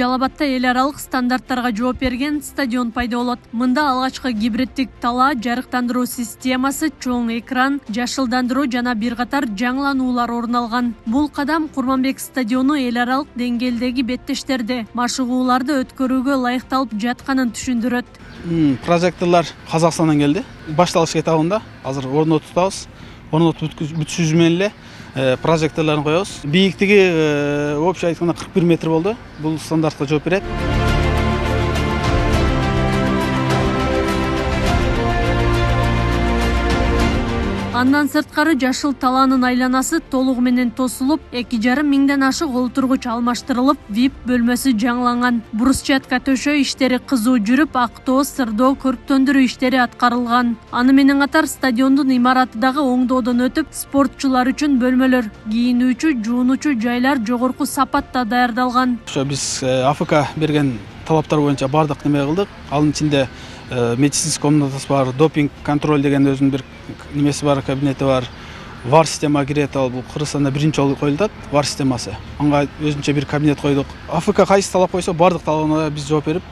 Жалал Абадта эл аралык стандарттарга жооп берген стадион пайда болот. Мында алгачкы гибриддик талаа, жарыктандыруу системасы, чоң экран, жашылдандыруу жана бир катар жаңылануулар орун алган. Бул кадам Курманбек стадиону эл аралык деңгээлдеги беттештерде машыгууларды өткөрүүгө ылайыкталып жатканын түшүндүрөт. Прожекторлор Казакстандан келди. Башталыш этабында азыр орнотуп атабыз. Орнотуп бүтүшүбүз менен эле прожекторларын коебуз. Бийиктиги общий айтканда 41 метр болду. Бул стандартка жооп берет. Андан сырткары жашыл талаанын айланасы толугу менен тосулуп, 2,5 миңден ашык олтургуч алмаштырылып, VIP бөлмөсү жаңыланган. Брусчатка төшөө иштери кызуу жүрүп, актоо, сырдоо, көрктөндүрүү иштери аткарылган. Аны менен катар стадиондун имараты дагы оңдоодон өтүп, спортчулар үчүн бөлмөлөр, кийинүүчү, жуунуучу жайлар жогорку сапатта даярдалган. Ошо биз АФК берген талаптар боюнча бардык неме кылдык. Анын ичинде медицинский комнатасы бар, допинг контроль деген өзүнүн бир немеси бар, кабинети бар. VAR система кирет, ал бул Кыргызстанда биринчи жолу коюлат, VAR системасы. Анга өзүнчө бир кабинет койдук. АФК кайсы талап койсо, бардык талабына биз жооп берип,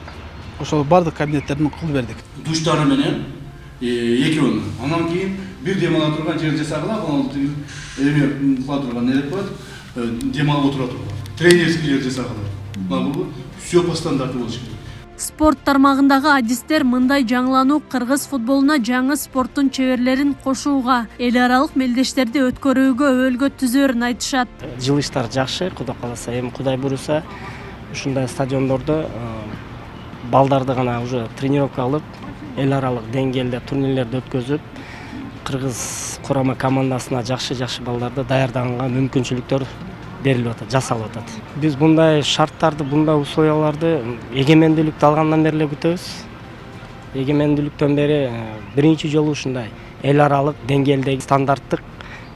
ошол бардык кабинеттердин кылып бердик. Душтары менен экөөнү. Анан кийин бир демала турган жер жасагыла, эме кыла турган не деп коет, демалып отура турган. Тренерский жер жасагыла. Бул все по стандарту болуш керек. Спорт тармагындагы адистер мындай жаңылануу кыргыз футболуна жаңы спорттун чеберлерин кошууга, эл аралык мелдештерди өткөрүүгө өбөлгө түзөөрүн айтышат. Жылыштар жакшы, Кудай кааласа, эми Кудай буйруса ушундай стадиондордо балдарды гана уже тренировка алып, эл аралык деңгээлде турнирлерди өткөзүп, кыргыз курама командасына жакшы балдарды даярдаганга мүмкүнчүлүктөр берилип атат, жасалып атат. Биз мындай шарттарды, мындай условияларды эгемендүүлүктү алгандан бери эле күтөбүз. Эгемендүүлүктөн бери биринчи жолу ушундай эл аралык деңгээлдеги, стандарттык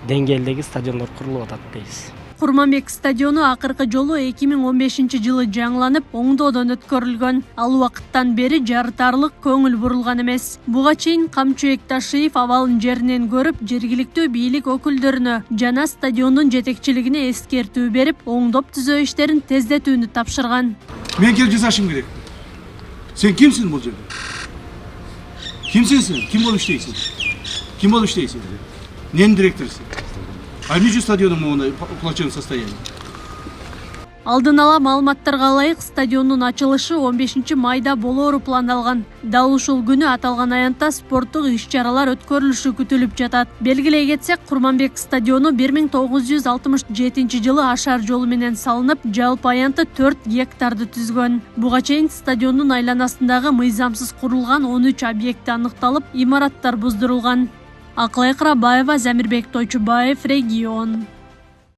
деңгээлдеги стадиондор курулуп атат дейбиз. Курманбек стадиону акыркы жолу 2015-жылы жаңыланып, оңдоодон өткөрүлгөн. Ал убакыттан бери жарытарлык көңүл бурулган эмес. Буга чейин Камчу Экташиев абалын жеринен көрүп, жергиликтүү бийлик өкүлдөрүнө жана стадиондун жетекчилигине эскертүү берип, оңдоп түзөө иштерин тездетүүнү тапшырган. Мен келип жасашым керек. Сен кимсиң бул жерде? Кимсиң сен? Ким болуп иштейсиң? Ким болуп иштейсиң? Ненин директорусуң? А эмне үчүн стадиондун моундай плачевный состояние? Алдын ала маалыматтарга ылайык, стадиондун ачылышы 15 майда болоору пландалган. Дал ушул күнү аталган аянтта спорттук иш-чаралар өткөрүлүшү күтүлүп жатат. Белгилей кетсек, Курманбек стадиону 1967 жылы ашар жолу менен салынып, жалпы аянты 4 гектарды түзгөн. Буга чейин стадиондун айланасындагы мыйзамсыз курулган 13 объекти аныкталып, имараттар буздурулган. Аклай Кырабаева, Замирбек Тойчубаев, Регион.